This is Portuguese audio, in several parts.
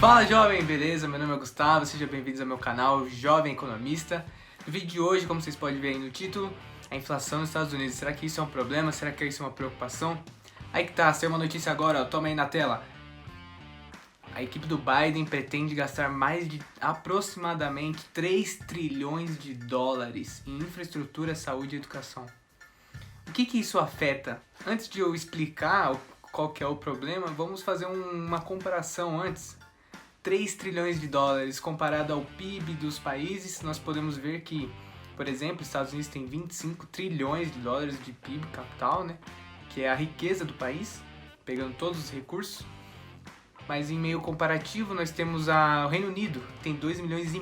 Fala jovem, beleza? Meu nome é Gustavo, sejam bem-vindos ao meu canal Jovem Economista. No vídeo de hoje, como vocês podem ver aí no título, a inflação nos Estados Unidos. Será que isso é um problema? Será que isso é uma preocupação? Aí que tá, saiu uma notícia agora, ó, toma aí na tela. A equipe do Biden pretende gastar mais de aproximadamente 3 trilhões de dólares em infraestrutura, saúde e educação. O que isso afeta? Antes de eu explicar qual que é o problema, vamos fazer uma comparação antes. 3 trilhões de dólares comparado ao PIB dos países, nós podemos ver que, por exemplo, os Estados Unidos tem 25 trilhões de dólares de PIB capital, né? Que é a riqueza do país, pegando todos os recursos. Mas em meio comparativo nós temos o Reino Unido, que tem 2 trilhões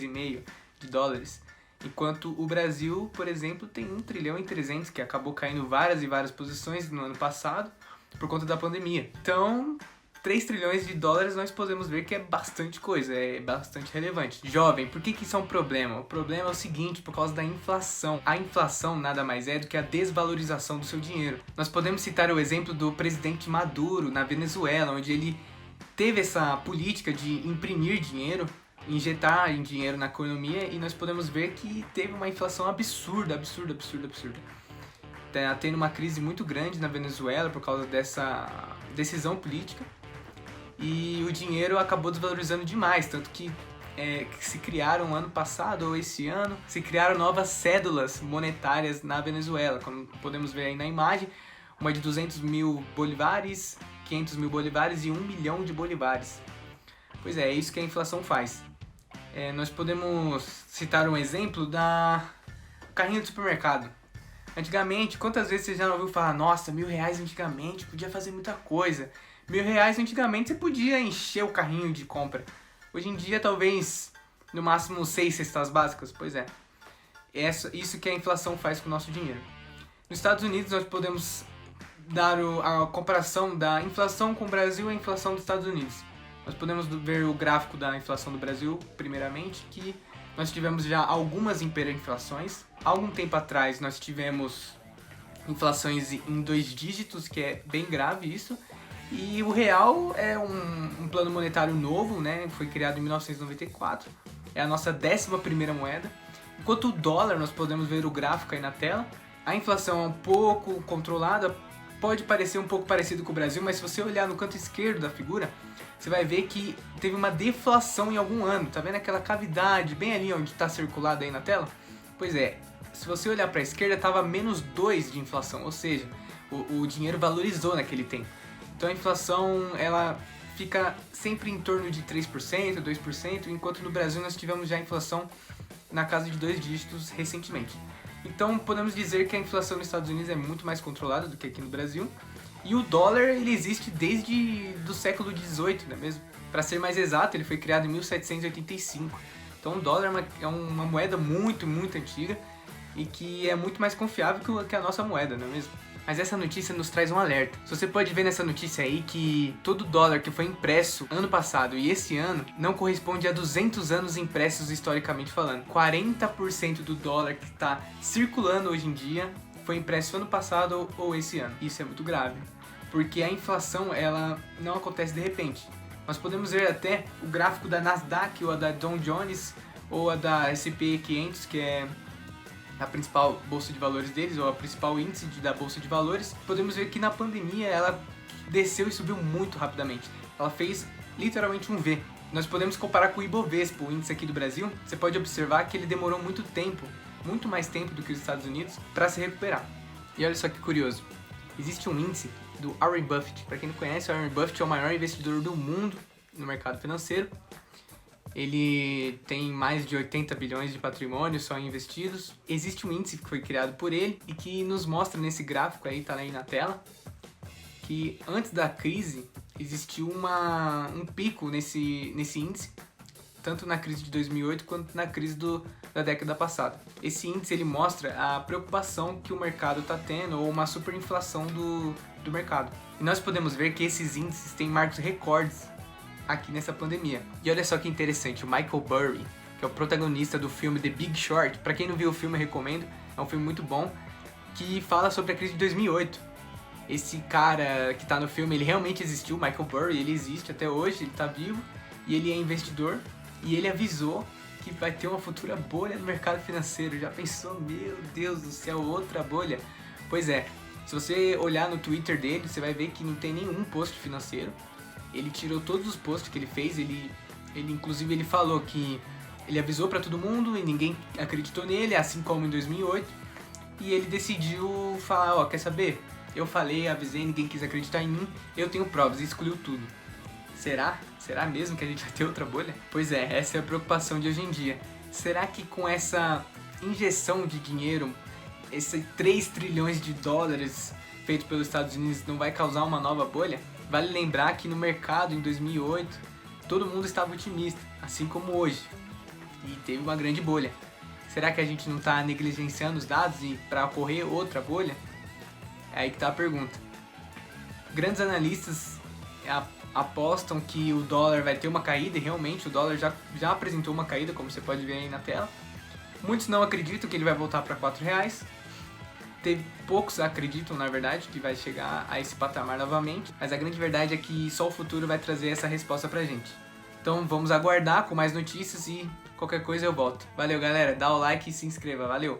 e meio de dólares. Enquanto o Brasil, por exemplo, tem 1 trilhão e 300, que acabou caindo várias e várias posições no ano passado por conta da pandemia. Então, 3 trilhões de dólares nós podemos ver que é bastante coisa, é bastante relevante. Jovem, por que isso é um problema? O problema é o seguinte, por causa da inflação. A inflação nada mais é do que a desvalorização do seu dinheiro. Nós podemos citar o exemplo do presidente Maduro na Venezuela, onde ele teve essa política de imprimir dinheiro, injetar dinheiro na economia, e nós podemos ver que teve uma inflação absurda. Tá tendo uma crise muito grande na Venezuela por causa dessa decisão política. E o dinheiro acabou desvalorizando demais, tanto que se criaram ano passado ou esse ano, se criaram novas cédulas monetárias na Venezuela, como podemos ver aí na imagem, uma de 200 mil bolívares, 500 mil bolívares e 1 milhão de bolívares. Pois é isso que a inflação faz. Nós podemos citar um exemplo da carrinho de supermercado. Antigamente, quantas vezes você já não ouviu falar, nossa, R$1.000 antigamente podia fazer muita coisa. R$1.000 antigamente você podia encher o carrinho de compra. Hoje em dia, talvez, no máximo 6 cestas básicas. Pois é. Isso que a inflação faz com o nosso dinheiro. Nos Estados Unidos, nós podemos dar a comparação da inflação com o Brasil e a inflação dos Estados Unidos. Nós podemos ver o gráfico da inflação do Brasil, primeiramente, que nós tivemos já algumas hiperinflações. Há algum tempo atrás, nós tivemos inflações em 2 dígitos, que é bem grave isso. E o real é um plano monetário novo, né? Foi criado em 1994. É a nossa 11ª moeda. Enquanto o dólar, nós podemos ver o gráfico aí na tela. A inflação é um pouco controlada, pode parecer um pouco parecido com o Brasil, mas se você olhar no canto esquerdo da figura, você vai ver que teve uma deflação em algum ano. Tá vendo aquela cavidade bem ali onde está circulado aí na tela? Pois é, se você olhar para a esquerda, estava -2 de inflação, ou seja, o dinheiro valorizou naquele tempo. Então a inflação, ela fica sempre em torno de 3%, 2%, enquanto no Brasil nós tivemos já a inflação na casa de 2 dígitos recentemente. Então podemos dizer que a inflação nos Estados Unidos é muito mais controlada do que aqui no Brasil. E o dólar, ele existe desde do século XVIII, não é mesmo? Para ser mais exato, ele foi criado em 1785. Então o dólar é uma moeda muito antiga e que é muito mais confiável que a nossa moeda, não é mesmo? Mas essa notícia nos traz um alerta. Você pode ver nessa notícia aí que todo dólar que foi impresso ano passado e esse ano não corresponde a 200 anos impressos historicamente falando. 40% do dólar que está circulando hoje em dia foi impresso ano passado ou esse ano. Isso é muito grave, porque a inflação, ela não acontece de repente. Nós podemos ver até o gráfico da Nasdaq ou a da Dow Jones ou a da S&P 500, que é a principal bolsa de valores deles, ou a principal índice da bolsa de valores. Podemos ver que na pandemia ela desceu e subiu muito rapidamente. Ela fez literalmente um V. Nós podemos comparar com o Ibovespa, o índice aqui do Brasil. Você pode observar que ele demorou muito tempo, muito mais tempo do que os Estados Unidos, para se recuperar. E olha só que curioso, existe um índice do Warren Buffett. Para quem não conhece, o Warren Buffett é o maior investidor do mundo no mercado financeiro. Ele tem mais de 80 bilhões de patrimônio só investidos. Existe um índice que foi criado por ele e que nos mostra nesse gráfico aí, tá aí na tela, que antes da crise existiu um pico nesse índice, tanto na crise de 2008 quanto na crise da década passada. Esse índice, ele mostra a preocupação que o mercado está tendo, ou uma superinflação do mercado. E nós podemos ver que esses índices têm marcos recordes aqui nessa pandemia. E olha só que interessante, o Michael Burry, que é o protagonista do filme The Big Short. Para quem não viu o filme, eu recomendo. É um filme muito bom, que fala sobre a crise de 2008. esse cara que tá no filme, ele realmente existiu, Michael Burry, ele existe até hoje, ele tá vivo, e ele é investidor, e ele avisou que vai ter uma futura bolha no mercado financeiro. Já pensou? Meu Deus do céu, outra bolha? Pois é, se você olhar no Twitter dele, você vai ver que não tem nenhum post financeiro. Ele tirou todos os posts que ele fez, inclusive ele falou que ele avisou pra todo mundo e ninguém acreditou nele, assim como em 2008. E ele decidiu falar, ó, quer saber? Eu falei, avisei, ninguém quis acreditar em mim, eu tenho provas, e excluiu tudo. Será? Será mesmo que a gente vai ter outra bolha? Pois é, essa é a preocupação de hoje em dia. Será que com essa injeção de dinheiro, esse 3 trilhões de dólares feito pelos Estados Unidos não vai causar uma nova bolha? Vale lembrar que no mercado em 2008 todo mundo estava otimista, assim como hoje, e teve uma grande bolha. Será que a gente não está negligenciando os dados e para ocorrer outra bolha? É aí que está a pergunta. Grandes analistas apostam que o dólar vai ter uma caída, e realmente o dólar já apresentou uma caída, como você pode ver aí na tela. Muitos não acreditam que ele vai voltar para R$4. Poucos acreditam, na verdade, que vai chegar a esse patamar novamente, mas a grande verdade é que só o futuro vai trazer essa resposta pra gente. Então vamos aguardar com mais notícias e qualquer coisa eu volto. Valeu, galera, dá o like e se inscreva, valeu!